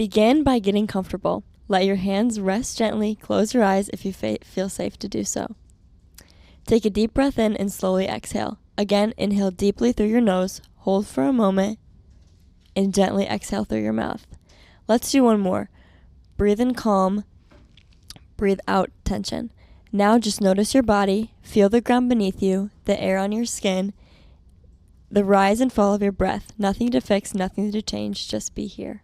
Begin by getting comfortable. Let your hands rest gently. Close your eyes if you feel safe to do so. Take a deep breath in and slowly exhale. Again, inhale deeply through your nose, hold for a moment, and gently exhale through your mouth. Let's do one more. Breathe in calm, breathe out tension. Now just notice your body, feel the ground beneath you, the air on your skin, the rise and fall of your breath. Nothing to fix, nothing to change, just be here.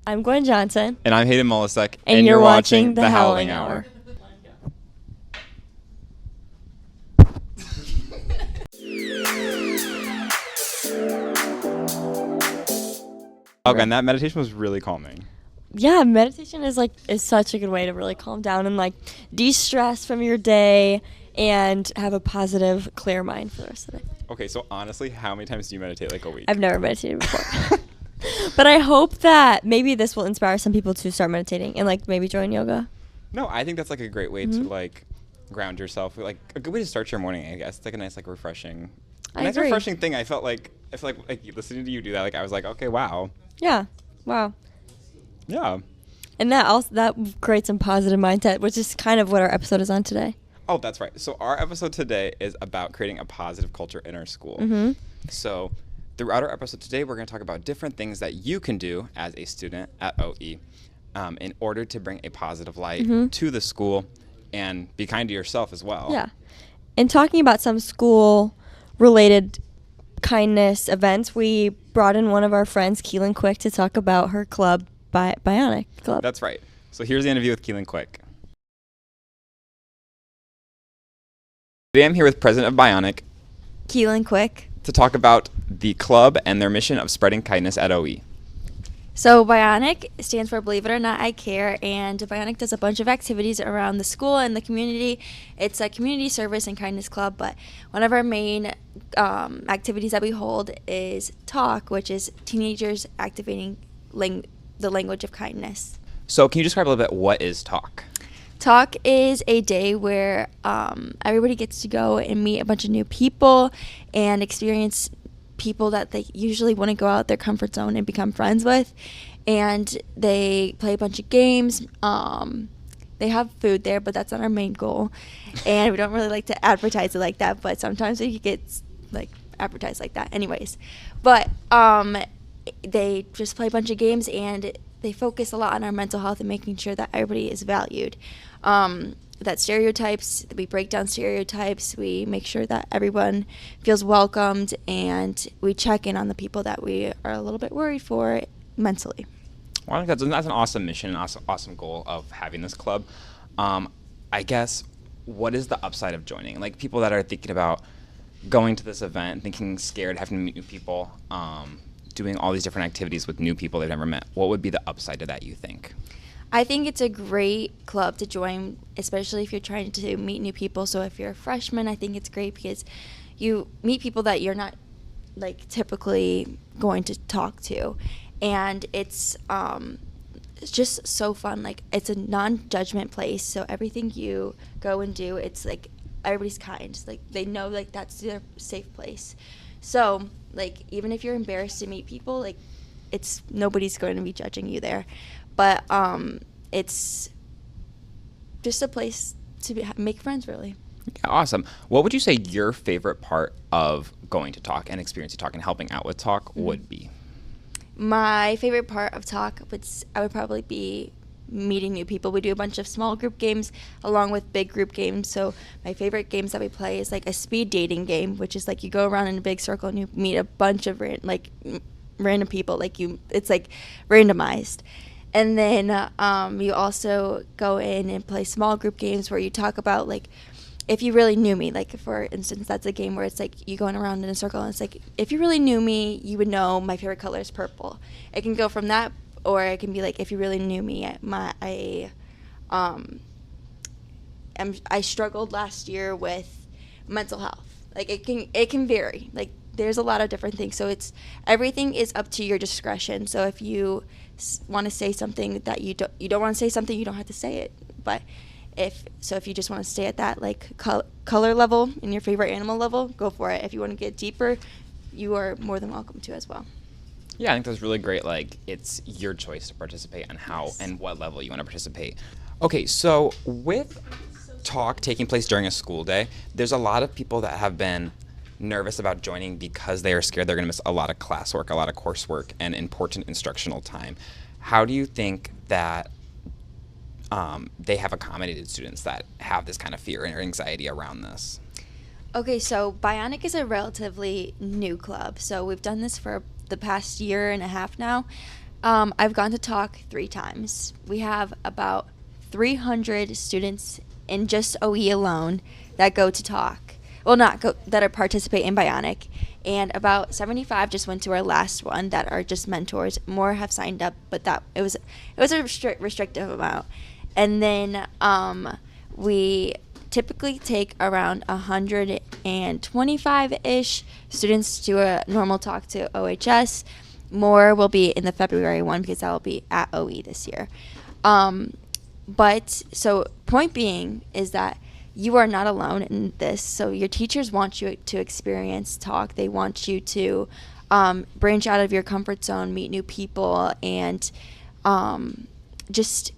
I'm Gwen Johnson. And I'm Hayden Molisek. And you're watching The Howling Hour. Okay, and that meditation was really calming. Yeah, meditation is such a good way to really calm down and de-stress from your day and have a positive, clear mind for the rest of the day. Okay, so honestly, how many times do you meditate a week? I've never meditated before. But I hope that maybe this will inspire some people to start meditating and maybe join yoga. No, I think that's a great way to ground yourself. A good way to start your morning, I guess. It's a nice refreshing. Refreshing thing. I feel like listening to you do that, I was okay, wow. Yeah. Wow. Yeah. And that creates some positive mindset, which is kind of what our episode is on today. Oh, that's right. So our episode today is about creating a positive culture in our school. Mm-hmm. So throughout our episode today, we're going to talk about different things that you can do as a student at OE in order to bring a positive light to the school and be kind to yourself as well. Yeah. And talking about some school-related kindness events, we brought in one of our friends, Keelan Quick, to talk about her club, Bionic Club. That's right. So here's the interview with Keelan Quick. Today I'm here with President of Bionic, Keelan Quick, to talk about the club and their mission of spreading kindness at OE. So Bionic stands for Believe It or Not, I Care, and Bionic does a bunch of activities around the school and the community. It's a community service and kindness club, but one of our main activities that we hold is Talk, which is teenagers activating the language of kindness. So can you describe a little bit what is Talk? Talk is a day where everybody gets to go and meet a bunch of new people and experience people that they usually wouldn't go out their comfort zone and become friends with. And they play a bunch of games. They have food there, but that's not our main goal. And we don't really like to advertise it like that, but sometimes it gets advertised like that anyways. But they just play a bunch of games, and they focus a lot on our mental health and making sure that everybody is valued. We break down stereotypes, we make sure that everyone feels welcomed, and we check in on the people that we are a little bit worried for mentally. Well, I think that's an awesome mission, an awesome goal of having this club. I guess, what is the upside of joining? People that are thinking about going to this event, thinking scared, having to meet new people, doing all these different activities with new people they've never met, what would be the upside to that, you think? I think it's a great club to join, especially if you're trying to meet new people. So if you're a freshman, I think it's great because you meet people that you're not typically going to talk to, and it's just so fun. It's a non-judgment place, so everything you go and do, it's everybody's kind. They know that's their safe place. So even if you're embarrassed to meet people, it's nobody's going to be judging you there. But it's just a place to make friends, really. Yeah, awesome. What would you say your favorite part of going to Talk and experiencing Talk and helping out with Talk would be? My favorite part of Talk would probably be meeting new people. We do a bunch of small group games along with big group games. So my favorite games that we play is a speed dating game, which is you go around in a big circle and you meet a bunch of random people. It's randomized. And then you also go in and play small group games where you talk about, if you really knew me. For instance, that's a game where it's you going around in a circle, and it's if you really knew me, you would know my favorite color is purple. It can go from that, or it can be if you really knew me, I struggled last year with mental health. It can vary. There's a lot of different things. So everything is up to your discretion. So if you want to say something that you don't want to say something, you don't have to say it. But if you just want to stay at that color level and your favorite animal level, go for it. If you want to get deeper, you are more than welcome to as well. Yeah, I think that's really great. Like, it's your choice to participate and how and what level you want to participate. Okay, so with talk taking place during a school day, there's a lot of people that have been nervous about joining because they are scared they're going to miss a lot of classwork, a lot of coursework, and important instructional time. How do you think that they have accommodated students that have this kind of fear and anxiety around this? Okay, so Bionic is a relatively new club. So we've done this for the past year and a half now. I've gone to talk 3 times. We have about 300 students in just OE alone that go to talk. Well, not go, that are participate in Bionic, and about 75 just went to our last one that are just mentors. More have signed up, but that it was a restrictive amount. And then we typically take around 125-ish students to a normal talk to OHS. More will be in the February one because that will be at OE this year. But so point being is that you are not alone in this. So your teachers want you to experience talk. They want you to branch out of your comfort zone, meet new people, and just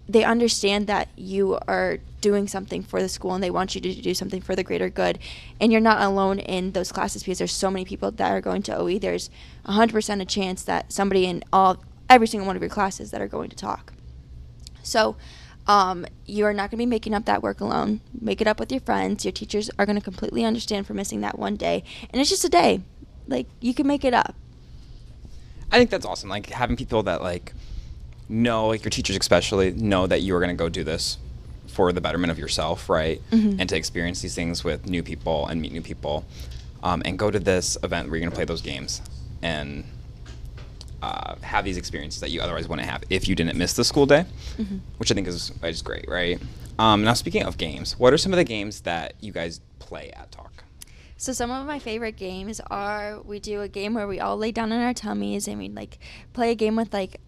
they understand that you are doing something for the school and they want you to do something for the greater good. And you're not alone in those classes because there's so many people that are going to OE. There's 100% a chance that somebody in every single one of your classes that are going to talk. So you are not going to be making up that work alone. Make it up with your friends. Your teachers are going to completely understand for missing that one day. And it's just a day. Like, you can make it up. I think that's awesome. Like, having people that, like, know, like your teachers especially, know that you are going to go do this for the betterment of yourself, right? Mm-hmm. And to experience these things with new people and meet new people. And go to this event where you're going to play those games and have these experiences that you otherwise wouldn't have if you didn't miss the school day, Mm-hmm. which I think is great, right? Now, speaking of games, what are some of the games that you guys play at Talk? So some of my favorite games are, we do a game where we all lay down on our tummies and we like play a game with like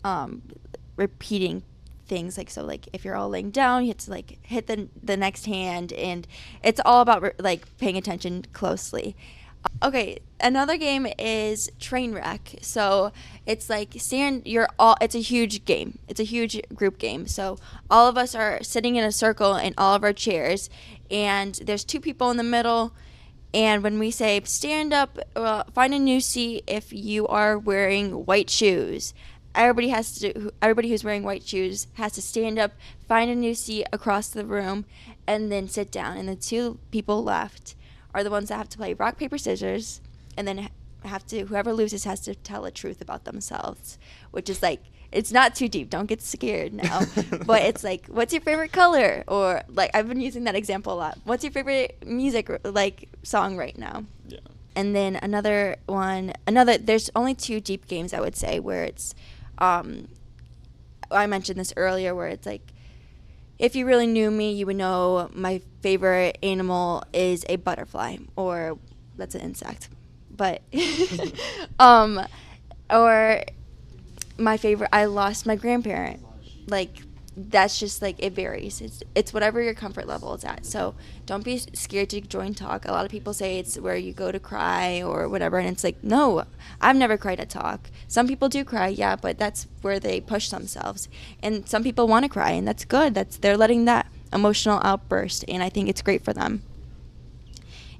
repeating things, like, so like if you're all laying down you have to like hit the next hand, and it's all about like paying attention closely. Okay, another game is Trainwreck. So it's like it's a huge game. It's a huge group game. So all of us are sitting in a circle in all of our chairs, and there's 2 people in the middle. And when we say stand up, find a new seat if you are wearing white shoes, everybody who's wearing white shoes has to stand up, find a new seat across the room, and then sit down. And the 2 people left are the ones that have to play rock, paper, scissors, and then whoever loses has to tell a truth about themselves, which is like, it's not too deep. Don't get scared now. But it's like, what's your favorite color? Or like, I've been using that example a lot. What's your favorite music like song right now? Yeah. And then there's only 2 deep games I would say where it's, I mentioned this earlier, where it's like, if you really knew me, you would know my favorite animal is a butterfly, or that's an insect. But, or my favorite, I lost my grandparent. Like, that's just like, it varies. It's whatever your comfort level is at. So don't be scared to join Talk. A lot of people say it's where you go to cry or whatever, and it's like, no, I've never cried at Talk. Some people do cry, yeah, but that's where they push themselves. And some people want to cry, and that's good. They're letting that emotional outburst, and I think it's great for them.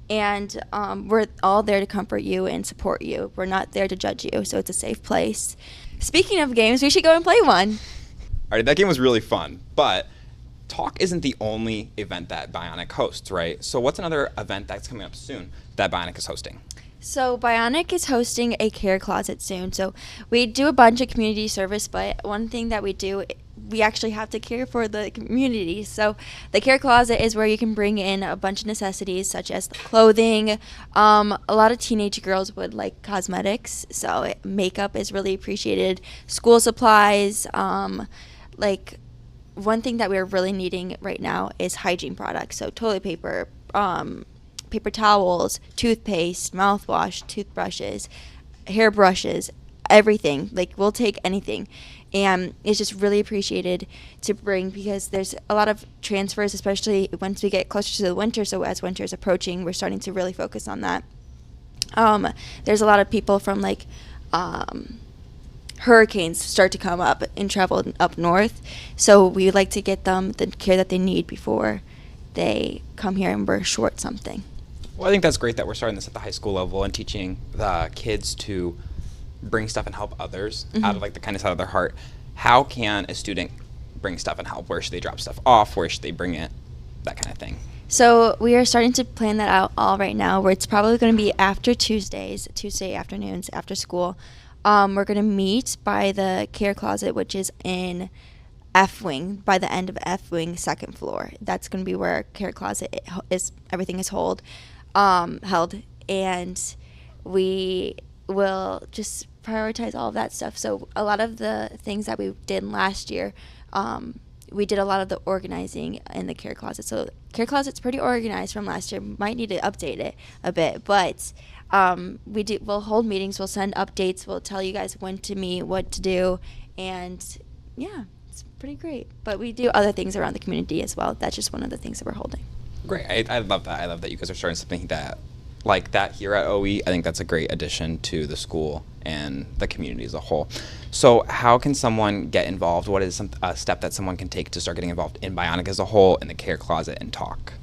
And we're all there to comfort you and support you. We're not there to judge you, so it's a safe place. Speaking of games, we should go and play one. All right, that game was really fun, but Talk isn't the only event that Bionic hosts, right? So what's another event that's coming up soon that Bionic is hosting? So Bionic is hosting a care closet soon. So we do a bunch of community service, but one thing that we do, we actually have to care for the community. So the care closet is where you can bring in a bunch of necessities such as clothing. A lot of teenage girls would like cosmetics, so makeup is really appreciated. School supplies, like one thing that we're really needing right now is hygiene products. So toilet paper, paper towels, toothpaste, mouthwash, toothbrushes, hairbrushes, everything. Like, we'll take anything. And it's just really appreciated to bring, because there's a lot of transfers, especially once we get closer to the winter. So as winter is approaching, we're starting to really focus on that. There's a lot of people from like hurricanes start to come up and travel up north. So we would like to get them the care that they need before they come here and we're short something. Well, I think that's great that we're starting this at the high school level and teaching the kids to bring stuff and help others out of like the kindness out of their heart. How can a student bring stuff and help? Where should they drop stuff off? Where should they bring it? That kind of thing. So we are starting to plan that out all right now, where it's probably going to be after Tuesday afternoons after school. We're going to meet by the care closet, which is in F wing, by the end of F wing, second floor. That's going to be where our care closet is. Everything is held, and we will just prioritize all of that stuff. So a lot of the things that we did last year, we did a lot of the organizing in the care closet. So care closet's pretty organized from last year. Might need to update it a bit, but we'll hold meetings, we'll send updates, we'll tell you guys when to meet, what to do, and yeah, it's pretty great. But we do other things around the community as well. That's just one of the things that we're holding. Great. I love that. I love that you guys are starting something like that here at OE. I think that's a great addition to the school and the community as a whole. So how can someone get involved? What is a step that someone can take to start getting involved in Bionic as a whole, in the care closet, and talk?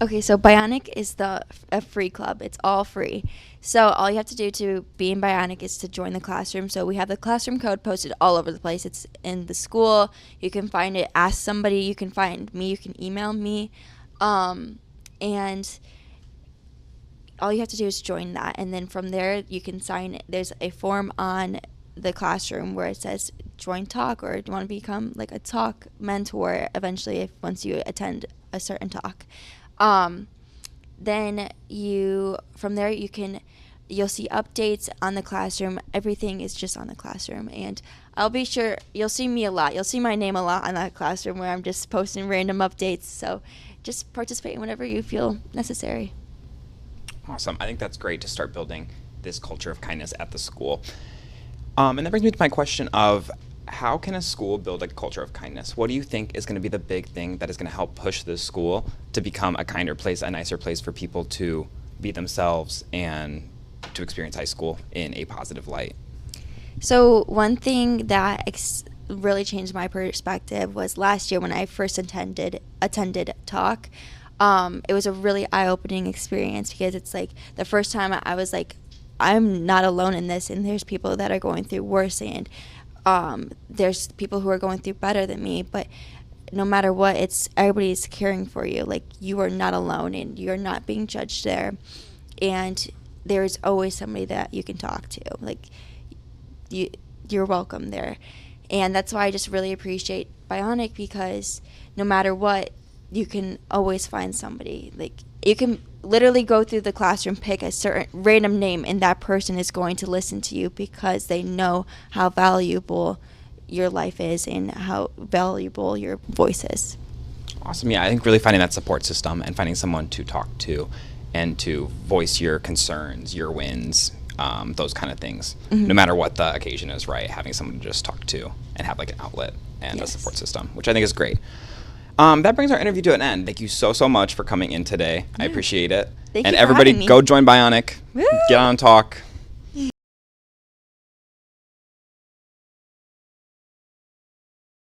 Okay, so Bionic is a free club. It's all free. So all you have to do to be in Bionic is to join the classroom. So we have the classroom code posted all over the place. It's in the school. You can find it. Ask somebody. You can find me. You can email me. And all you have to do is join that. And then from there, you can sign it. There's a form on the classroom where it says join talk, or do you want to become like a talk mentor eventually once you attend a certain talk. Then from there you'll see updates on the classroom. Everything is just on the classroom, and I'll be sure you'll see me a lot. You'll see my name a lot on that classroom where I'm just posting random updates. So just participate in whatever you feel necessary. Awesome. I think that's great to start building this culture of kindness at the school. And that brings me to my question of, how can a school build a culture of kindness? What do you think is going to be the big thing that is going to help push this school to become a kinder place, a nicer place for people to be themselves and to experience high school in a positive light? So one thing that really changed my perspective was last year when I first attended talk. It was a really eye-opening experience, because it's like the first time I was like, I'm not alone in this, and there's people that are going through worse, and there's people who are going through better than me, but no matter what, everybody's caring for you. Like, you are not alone, and you're not being judged there, and there's always somebody that you can talk to. Like, you're welcome there. And that's why I just really appreciate Bionic, because no matter what, you can always find somebody. Like, you can literally go through the classroom, pick a certain random name, and that person is going to listen to you because they know how valuable your life is and how valuable your voice is. Awesome. Yeah, I think really finding that support system and finding someone to talk to and to voice your concerns, your wins, those kind of things. No matter what the occasion is, right? Having someone to just talk to and have like an outlet and a support system, which I think is great. That brings our interview to an end. Thank you so much for coming in today. I appreciate it. Thank and you for everybody, having me. go join Bionic. Woo! Get on talk.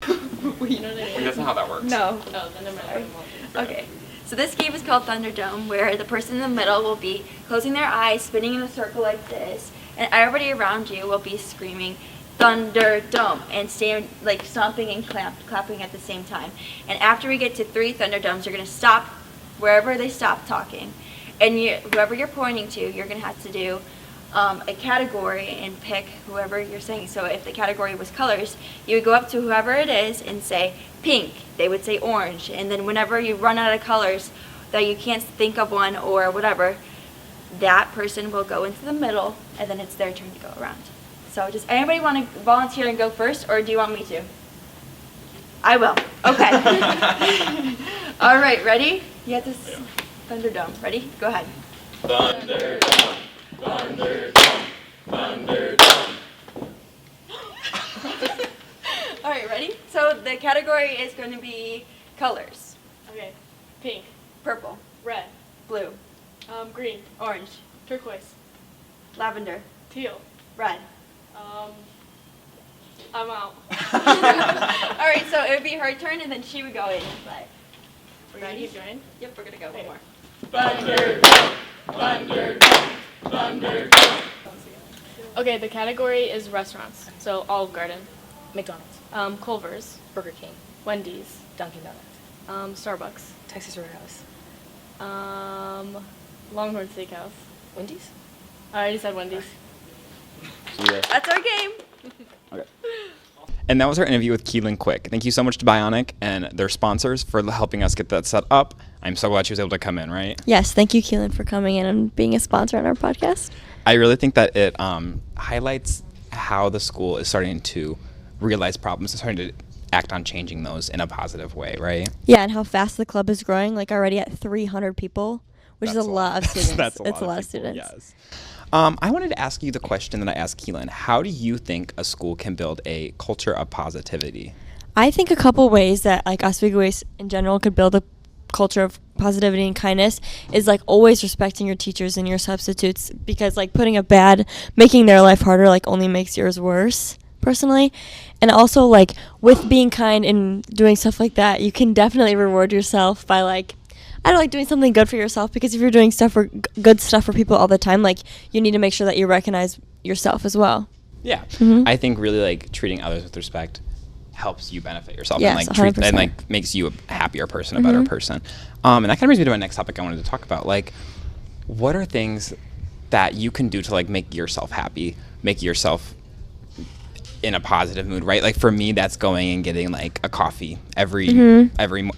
That's not how that works. No. Oh, then I'm Sorry. Okay. So this game is called Thunderdome, where the person in the middle will be closing their eyes, spinning in a circle like this, and everybody around you will be screaming Thunderdome and stomping and clapping at the same time. And after we get to 3 Thunderdomes, you're going to stop wherever they stop talking. And whoever you're pointing to, you're going to have to do a category and pick whoever you're saying. So if the category was colors, you would go up to whoever it is and say pink. They would say orange. And then whenever you run out of colors that you can't think of one or whatever, that person will go into the middle, and then it's their turn to go around. So does anybody want to volunteer and go first, or do you want me to? I will. Okay. All right, ready? You have this Thunderdome. Ready? Go ahead. Thunderdome, Thunderdome, Thunderdome. All right, ready? So the category is going to be colors. Okay. Pink, Purple, red, blue, green, orange, turquoise, Lavender. Teal. Red. I'm out. All right, so it would be her turn, and then she would go in and play. We're gonna keep going. Yep, we're gonna go one more. Okay, the category is restaurants. So Olive Garden, McDonald's, Culver's, Burger King, Wendy's, Dunkin' Donuts, Starbucks, Texas Roadhouse, Longhorn Steakhouse. Wendy's. I already said Wendy's. That's our game. Okay. And that was our interview with Keelan Quick. Thank you so much to Bionic and their sponsors for helping us get that set up. I'm so glad she was able to come in, right? Yes, thank you, Keelan, for coming in and being a sponsor on our podcast. I really think that it highlights how the school is starting to realize problems and starting to act on changing those in a positive way, right? Yeah, and how fast the club is growing, like already at 300 people, which is That's a lot of students. That's It's a lot of people, students. Yes. I wanted to ask you the question that I asked Keelan. How do you think a school can build a culture of positivity? I think a couple ways that like Oswego Waste in general could build a culture of positivity and kindness is like always respecting your teachers and your substitutes, because like making their life harder like only makes yours worse, personally. And also like with being kind and doing stuff like that, you can definitely reward yourself by like, I don't like doing something good for yourself, because if you're doing stuff for good stuff for people all the time, like you need to make sure that you recognize yourself as well. Yeah. Mhm. I think really like treating others with respect helps you benefit yourself Yes, and like 100%. and like makes you a happier person, a better person. And that kind of brings me to my next topic I wanted to talk about. Like, what are things that you can do to like make yourself happy, make yourself in a positive mood, right? Like for me, that's going and getting like a coffee every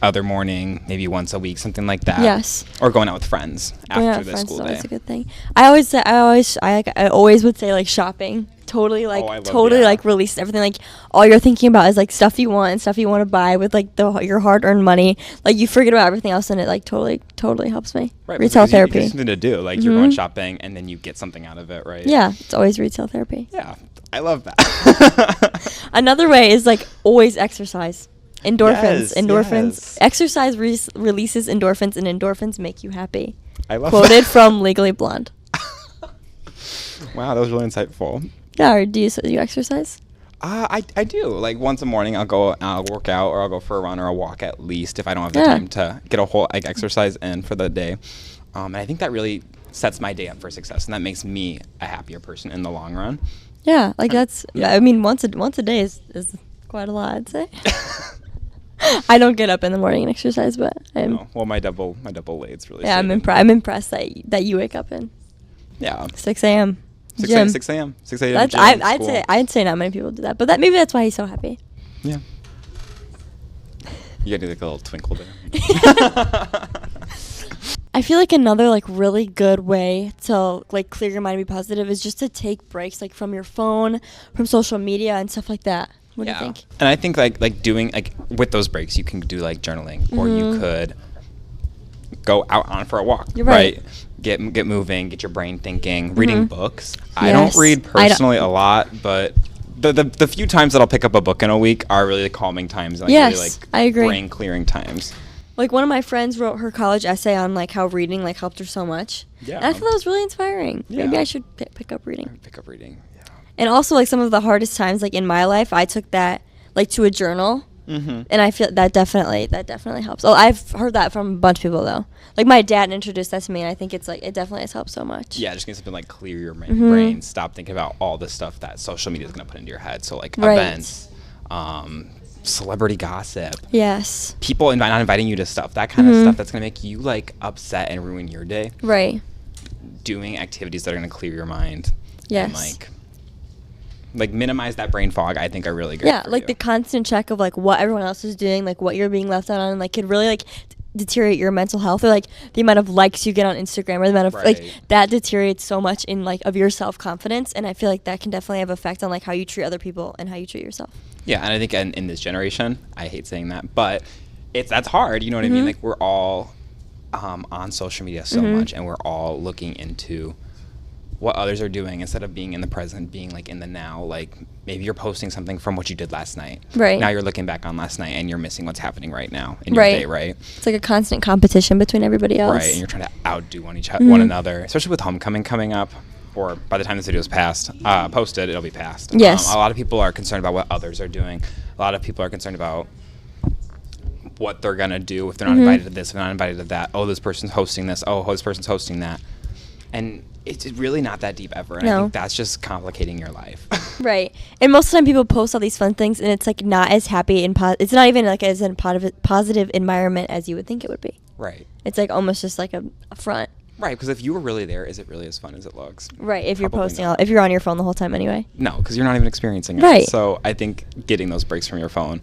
other morning, maybe once a week, something like that. Yes. Or going out with friends Going out after with the friends school is day. always a good thing. I always would say like shopping. Totally like I love- yeah. like release everything. Like all you're thinking about is like stuff you want and stuff you want to buy with like your hard-earned money. Like you forget about everything else, and it like totally helps me. Right, Retail because you therapy. get something to do. Like you're going shopping and then you get something out of it, right? Yeah, it's always retail therapy. Yeah, I love that. Another way is like always exercise. Endorphins. Yes, Endorphins. yes. Exercise releases endorphins, and endorphins make you happy. I love Quoted that. from Legally Blonde. Wow, that was really insightful. Yeah, or do you exercise? I do. Like once a morning, I'll work out, or I'll go for a run or a walk at least if I don't have the Yeah. time to get a whole like exercise in for the day. And I think that really sets my day up for success, and that makes me a happier person in the long run. Yeah, like that's. yeah. I mean, once a day is quite a lot, I'd say. I don't get up in the morning and exercise, but I'm. No. Well, my double late's really. Yeah, I'm saving. I'm impressed that you wake up in Yeah. 6 a.m. 6 gym. 6 a.m. 6 a.m. That's gym, I'd school. say not many people do that, but maybe that's why he's so happy. Yeah. You gotta do like a little twinkle there. I feel like another like really good way to like clear your mind and be positive is just to take breaks like from your phone, from social media and stuff like that. What do you think? And I think like doing like with those breaks, you can do like journaling, or you could go out on for a walk. You're right. Get moving, get your brain thinking. Reading books. I Yes. don't read I don't- personally a lot, but the few times that I'll pick up a book in a week are really calming times. And, like, Yes, really, like I agree. brain clearing times. Like one of my friends wrote her college essay on like how reading like helped her so much. Yeah. And I thought that was really inspiring. Maybe Yeah. I should pick up reading. Pick up reading. Yeah. And also like some of the hardest times like in my life, I took that like to a journal. Mm-hmm. And I feel that definitely helps. Oh, I've heard that from a bunch of people though. Like my dad introduced that to me, and I think it's like it definitely has helped so much. Yeah, just get something like clear your brain. Stop thinking about all the stuff that social media is going to put into your head. So like Right. events, celebrity gossip, Yes. people not inviting you to stuff, that kind of stuff that's going to make you like upset and ruin your day. Right. Doing activities that are going to clear your mind. Yes. And like minimize that brain fog, I think are really good. Yeah, for like you. the constant check of like what everyone else is doing, like what you're being left out on, like could really like deteriorate your mental health, or like the amount of likes you get on Instagram, or the amount of Right. like that deteriorates so much in like of your self-confidence, and I feel like that can definitely have effect on like how you treat other people and how you treat yourself. Yeah, and I think in this generation, I hate saying that, but that's hard. You know what I mean? Like we're all on social media so much, and we're all looking into what others are doing instead of being in the present, being like in the now. Like maybe you're posting something from what you did last night. Right. Now you're looking back on last night and you're missing what's happening right now in your Right. day, right? It's like a constant competition between everybody else. Right, and you're trying to outdo one another, especially with homecoming coming up. or by the time this video is posted, it'll be passed. Yes. A lot of people are concerned about what others are doing. A lot of people are concerned about what they're going to do if they're not invited to this, if they're not invited to that. Oh, this person's hosting this. Oh, this person's hosting that. And it's really not that deep ever. And I think that's just complicating your life. Right. And most of the time people post all these fun things and it's like not as happy and it's not even like as a positive environment as you would think it would be. Right. It's like almost just like a front. Right, because if you were really there, is it really as fun as it looks? Right, if you're Probably posting not. if you're on your phone the whole time anyway. No, because you're not even experiencing it. Right. So I think getting those breaks from your phone,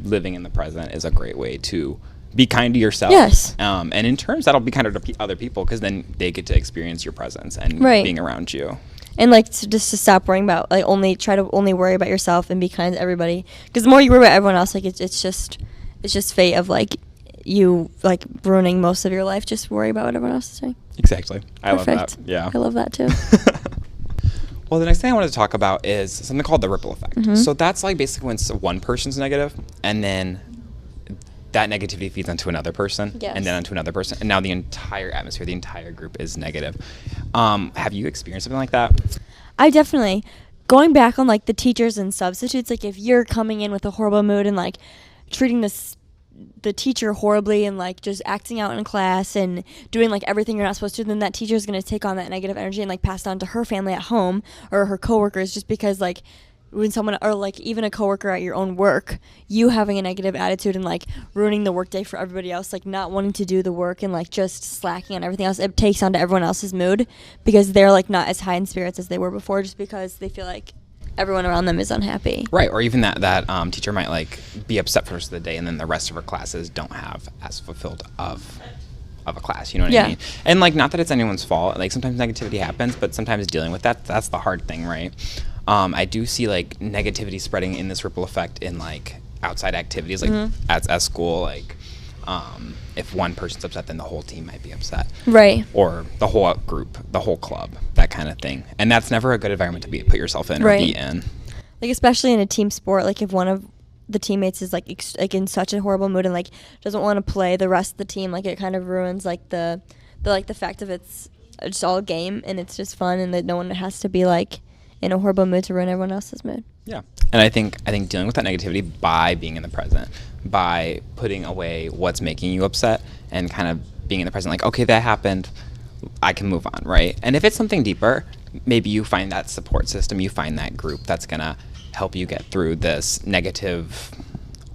living in the present, is a great way to be kind to yourself. Yes. And in terms, that'll be kinder to other people because then they get to experience your presence and Right. being around you. And like just to stop worrying about like try to only worry about yourself and be kind to everybody. Because the more you worry about everyone else, like it's just fate of like you like ruining most of your life. Just worry about what everyone else is doing. Exactly. I love Perfect. that. Yeah. I love that too. Well, the next thing I wanted to talk about is something called the ripple effect. Mm-hmm. So that's like basically when one person's negative and then that negativity feeds onto another person Yes. and then onto another person. And now the entire atmosphere, the entire group is negative. Have you experienced something like that? I definitely, going back on like the teachers and substitutes, like if you're coming in with a horrible mood and like treating the teacher horribly and like just acting out in class and doing like everything you're not supposed to, then that teacher is going to take on that negative energy and like pass it on to her family at home or her coworkers, just because like when someone or like even a coworker at your own work, you having a negative attitude and like ruining the workday for everybody else, like not wanting to do the work and like just slacking on everything else, it takes on to everyone else's mood because they're like not as high in spirits as they were before, just because they feel like everyone around them is unhappy. Right, or even that teacher might like be upset for the rest of the day and then the rest of her classes don't have as fulfilled of a class, you know what I mean? And like not that it's anyone's fault, like sometimes negativity happens, but sometimes dealing with that's the hard thing, right? I do see like negativity spreading in this ripple effect in like outside activities, like at school, like if one person's upset, then the whole team might be upset. Right. Or the whole group, the whole club, that kind of thing. And that's never a good environment to put yourself in or be in. Like especially in a team sport, like if one of the teammates is like like in such a horrible mood and like doesn't want to play the rest of the team, like it kind of ruins like the fact of it's just all game and it's just fun and that no one has to be like in a horrible mood to ruin everyone else's mood. Yeah. And I think dealing with that negativity by being in the present, by putting away what's making you upset and kind of being in the present, like, okay, that happened, I can move on, right? And if it's something deeper, maybe you find that support system, you find that group that's going to help you get through this negative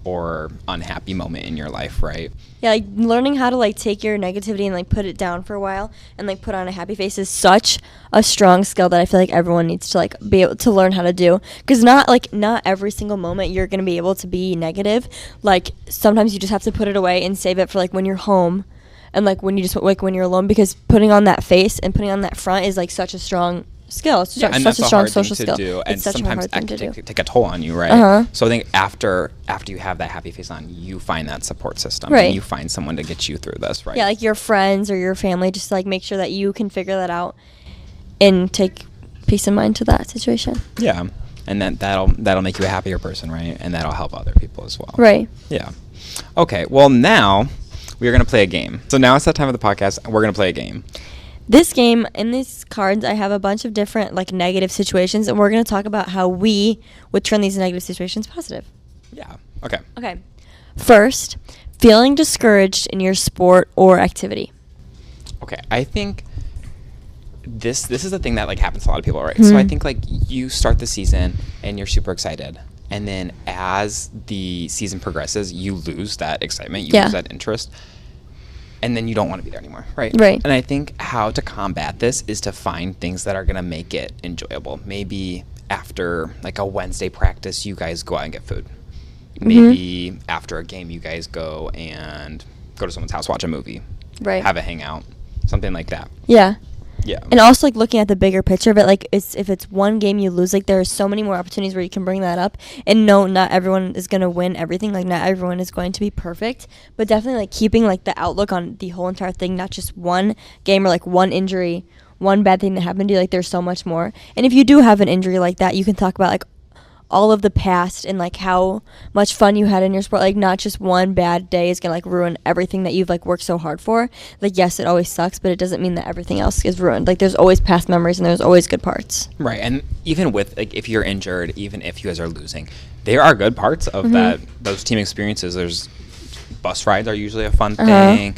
or unhappy moment in your life, right? Yeah, like learning how to like take your negativity and like put it down for a while and like put on a happy face is such a strong skill that I feel like everyone needs to like be able to learn how to do. Because not every single moment you're going to be able to be negative. Like sometimes you just have to put it away and save it for like when you're home and like when you just like when you're alone, because putting on that face and putting on that front is like such a strong skill. It's Yeah, and such that's a a strong hard thing social to skill. do, and It's such a sometimes hard thing that to can do. take a toll on you, right? Uh-huh. So I think after you have that happy face on, you find that support system, Right. and you find someone to get you through this, right? Yeah, like your friends or your family, just like make sure that you can figure that out and take peace of mind to that situation. Yeah, and then that'll make you a happier person, right? And that'll help other people as well. Right. Yeah. Okay. Well, now we are going to play a game. So now it's that time of the podcast. We're going to play a game. This game, in these cards, I have a bunch of different like negative situations, and we're going to talk about how we would turn these negative situations positive. Yeah. Okay. Okay. First, feeling discouraged in your sport or activity. Okay. I think this is the thing that like happens to a lot of people, right? So I think like you start the season and you're super excited, and then as the season progresses, you lose that excitement, you lose that interest, and then you don't want to be there anymore, right? Right. And I think how to combat this is to find things that are going to make it enjoyable. Maybe after like a Wednesday practice, you guys go out and get food. Maybe after a game, you guys go to someone's house, watch a movie, Right. have a hangout, something like that. Yeah. Yeah. And also like looking at the bigger picture of it, like if it's one game you lose, like there are so many more opportunities where you can bring that up. And no, not everyone is going to win everything. Like not everyone is going to be perfect, but definitely like keeping like the outlook on the whole entire thing, not just one game or like one injury, one bad thing that happened to you. Like there's so much more. And if you do have an injury like that, you can talk about like, all of the past and like how much fun you had in your sport. Like not just one bad day is gonna like ruin everything that you've like worked so hard for. Like yes, it always sucks, but it doesn't mean that everything else is ruined. Like there's always past memories and there's always good parts. Right, and even with like if you're injured, even if you guys are losing, there are good parts of that those team experiences. There's bus rides are usually a fun thing.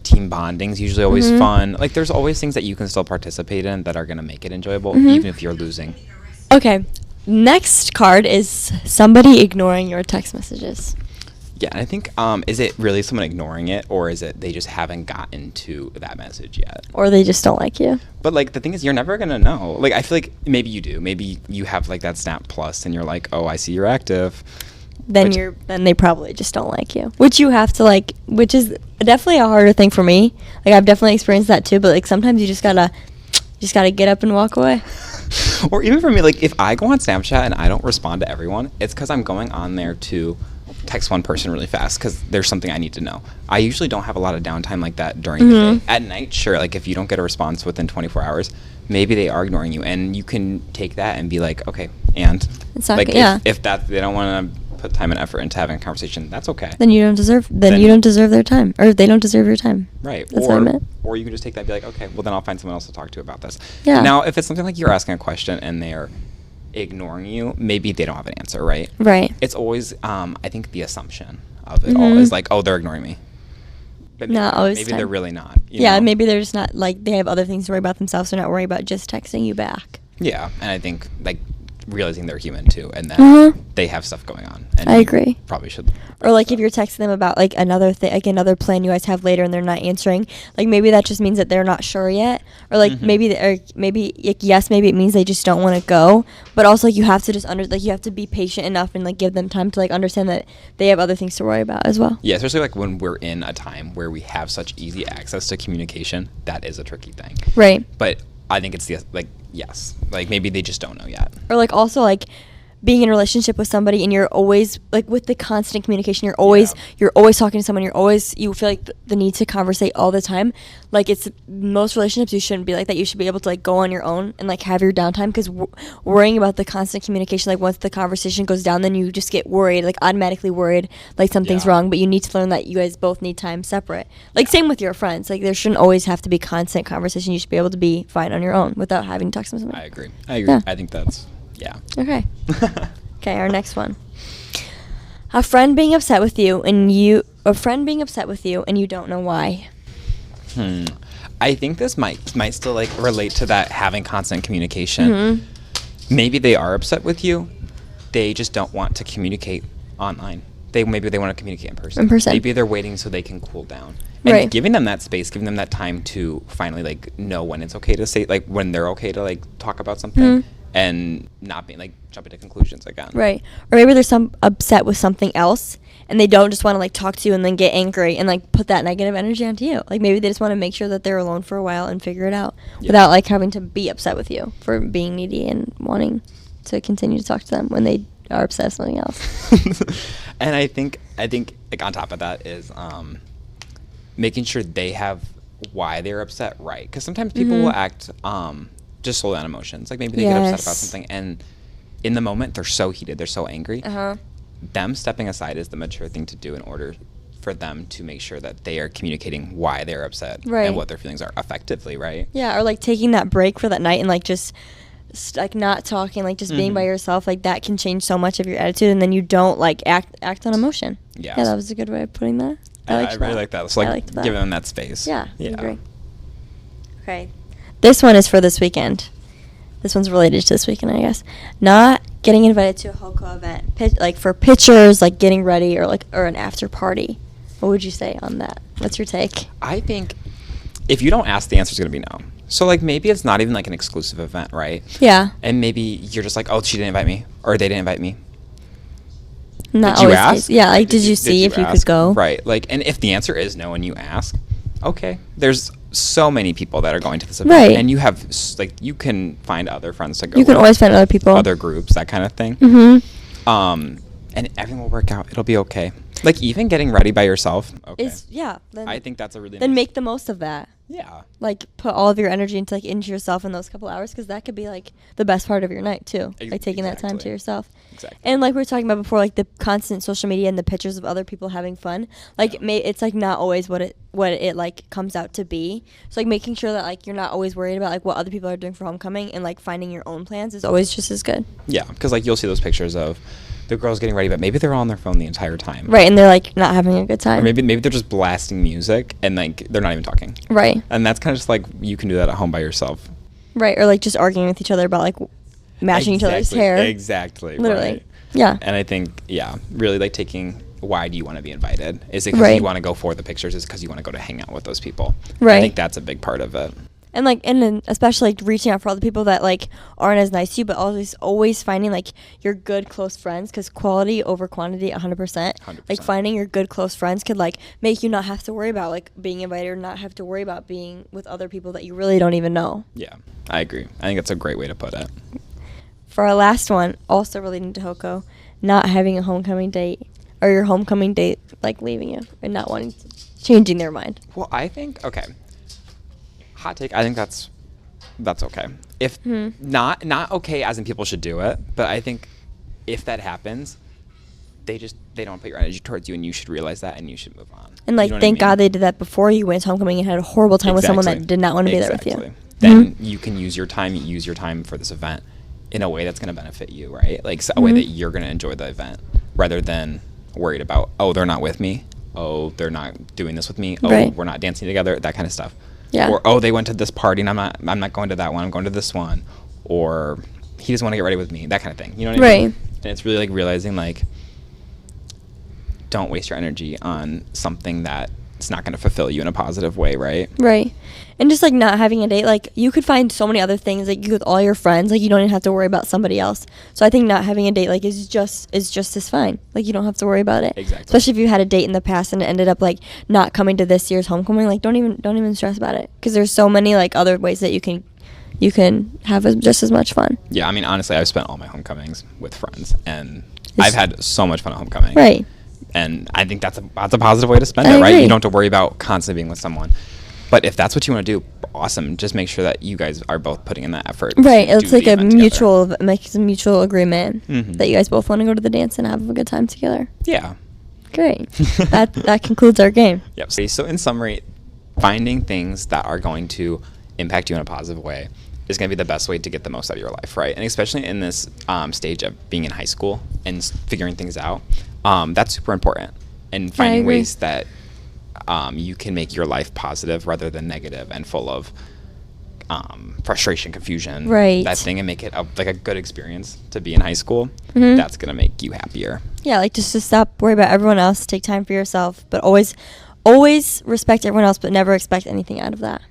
Team bonding's usually always fun. Like there's always things that you can still participate in that are gonna make it enjoyable, even if you're losing. Okay, next card is somebody ignoring your text messages. Yeah, and I think is it really someone ignoring it, or is it they just haven't gotten to that message yet? Or they just don't like you. But like the thing is, you're never gonna know. Like I feel like maybe you do. Maybe you have like that Snap Plus, and you're like, oh, I see you're active. Then they probably just don't like you. Which you have to like, which is definitely a harder thing for me. Like I've definitely experienced that too. But like sometimes you just gotta get up and walk away. Or even for me, like if I go on Snapchat and I don't respond to everyone, it's because I'm going on there to text one person really fast because there's something I need to know. I usually don't have a lot of downtime like that during the day. At night, sure, like if you don't get a response within 24 hours, maybe they are ignoring you, and you can take that and be like, okay, and It's not like good, yeah. if that they don't want to put time and effort into having a conversation, that's okay. Then you don't deserve. Then you don't deserve their time, or they don't deserve your time. Right. That's what I meant. Or you can just take that and be like, okay, well then I'll find someone else to talk to about this. Yeah. Now, if it's something like you're asking a question and they're ignoring you, maybe they don't have an answer, right? Right. It's always, I think the assumption of it all is like, oh, they're ignoring me. But Not always maybe time. they're really not. You Yeah, know? maybe they're just not like they have other things to worry about themselves. They're not worried about just texting you back. Yeah, and I think like realizing they're human too, and that they have stuff going on. And I you agree. Probably should. Or like if you're texting them about like another thing, like another plan you guys have later, and they're not answering, like maybe that just means that they're not sure yet, or like maybe like, yes, maybe it means they just don't want to go, but also like you have to just you have to be patient enough and like give them time to like understand that they have other things to worry about as well. Yeah, especially like when we're in a time where we have such easy access to communication, that is a tricky thing. Right. But I think it's the like yes, like maybe they just don't know yet. Or like also like being in a relationship with somebody and you're always like with the constant communication, you're always talking to someone, you feel like the need to conversate all the time. Like it's most relationships you shouldn't be like that. You should be able to like go on your own and like have your downtime, because worrying about the constant communication, like once the conversation goes down, then you just get worried, like automatically worried like something's wrong. But you need to learn that you guys both need time separate. Like same with your friends, like there shouldn't always have to be constant conversation. You should be able to be fine on your own without having to talk to somebody. I agree. Yeah. I think that's Okay. Okay, our next one. A friend being upset with you and you don't know why. I think this might still like relate to that having constant communication. Maybe they are upset with you. They just don't want to communicate online. Maybe they want to communicate in person. Maybe they're waiting so they can cool down. And Right. giving them that space, giving them that time to finally like know when it's okay to say, like when they're okay to like talk about something, and not being like jumping to conclusions again. Right. Or maybe they're upset with something else and they don't just want to like talk to you and then get angry and like put that negative energy onto you. Like maybe they just want to make sure that they're alone for a while and figure it out without like having to be upset with you for being needy and wanting to continue to talk to them when they are upset with something else. And I think like on top of that is making sure they have why they're upset right, because sometimes people will act just solely on emotions. Like maybe they get upset about something and in the moment they're so heated, they're so angry. Them stepping aside is the mature thing to do in order for them to make sure that they are communicating why they're upset and what their feelings are effectively, right? Yeah, or like taking that break for that night and like just like not talking, like just being by yourself, like that can change so much of your attitude, and then you don't like act on emotion. Yeah, that was a good way of putting that. I really like that. So like giving them that space. Yeah, I agree. Okay, this one is for this weekend. This one's related to this weekend, I guess. Not getting invited to a Hoka event, like for pictures, like getting ready, or an after party. What would you say on that? What's your take? I think if you don't ask, the answer's going to be no. So like maybe it's not even like an exclusive event, right? Yeah. And maybe you're just like, oh, she didn't invite me, or they didn't invite me. Not did you always ask? Yeah, like did you see if you could go? Right. Like, and if the answer is no and you ask, okay, there's so many people that are going to this event, right? And you have like you can find other friends to go. You can always find other people, other groups, that kind of thing. And everything will work out. It'll be okay. Like even getting ready by yourself. Okay. Then I think that's a really. Then nice make the most of that. Yeah. Like put all of your energy into yourself in those couple hours, because that could be like the best part of your night too, like taking that time to Exactly. yourself. Exactly. And like we were talking about before, like the constant social media and the pictures of other people having fun, like Yeah. it's like not always what it like comes out to be. So like making sure that like you're not always worried about like what other people are doing for homecoming, and like finding your own plans is always just as good. Yeah, because like you'll see those pictures of the girls getting ready, but maybe they're on their phone the entire time. Right, and they're like not having a good time. Or maybe they're just blasting music and like they're not even talking. Right. And that's kind of just like you can do that at home by yourself. Right, or like just arguing with each other about like matching each other's hair. Exactly. Literally. Right. Yeah. And I think, yeah, really like taking, why do you want to be invited? Is it because Right. you want to go for the pictures? Is it because you want to go to hang out with those people? Right. I think that's a big part of it. And like, and then especially like reaching out for other people that like aren't as nice to you, but always finding like your good close friends, because quality over quantity, 100%. 100%. Like finding your good close friends could like make you not have to worry about like being invited, or not have to worry about being with other people that you really don't even know. Yeah, I agree. I think that's a great way to put it. For our last one, also relating to Hoko, not having a homecoming date, or your homecoming date like leaving you and not wanting to, changing their mind. Well, I think, okay. Hot take, I think that's okay. If not okay as in people should do it, but I think if that happens, they don't put your energy towards you, and you should realize that, and you should move on. And like, You know what I thank mean? God they did that before you went to homecoming and had a horrible time with someone that did not want to be there with you. Exactly. Then Mhm. you can use your time for this event in a way that's going to benefit you, right? Like a way that you're going to enjoy the event, rather than worried about, oh, they're not with me, oh, they're not doing this with me, oh, Right. we're not dancing together, that kind of stuff. Yeah. Or, oh, they went to this party and I'm not going to that one, I'm going to this one. Or he doesn't want to get ready with me, that kind of thing. You know what I mean? Right. And it's really like realizing, like, don't waste your energy on something that it's not going to fulfill you in a positive way, right? Right. And just like not having a date, like you could find so many other things like you with all your friends, like you don't even have to worry about somebody else. So I think not having a date like is just as fine. Like you don't have to worry about it. Exactly. Especially if you had a date in the past and it ended up like not coming to this year's homecoming, like don't even stress about it, because there's so many like other ways that you can have just as much fun. Yeah, I mean, honestly, I've spent all my homecomings with friends, and It's- I've had so much fun at homecoming. Right. And I think that's a positive way to spend I it, right? agree. You don't have to worry about constantly being with someone. But if that's what you want to do, awesome. Just make sure that you guys are both putting in that effort. Right. to It's do like the a event together. mutual agreement Mhm. that you guys both want to go to the dance and have a good time together. Yeah. Great. that concludes our game. Yep. So in summary, finding things that are going to impact you in a positive way is going to be the best way to get the most out of your life, right? And especially in this stage of being in high school and figuring things out, that's super important. And finding agree. ways that you can make your life positive rather than negative and full of frustration, confusion, Right. that thing, and make it like a good experience to be in high school. Mhm. That's going to make you happier. Yeah, like just to stop worry about everyone else, take time for yourself, but always respect everyone else, but never expect anything out of that.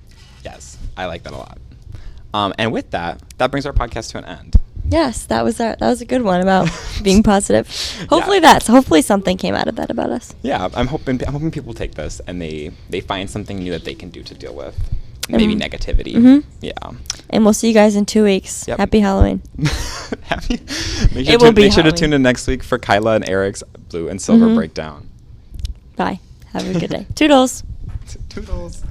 Yes, I like that a lot. And with that brings our podcast to an end. Yes, that was a good one about being positive. Hopefully Yeah. hopefully something came out of that about us. Yeah, I'm hoping people take this and they find something new that they can do to deal with maybe negativity. Mhm. Yeah. And we'll see you guys in 2 weeks. Yep. Happy Halloween. Happy. It will be Make sure to Halloween. tune in next week for Kyla and Eric's Blue and Silver Mhm. breakdown. Bye. Have a good day. Toodles. Toodles.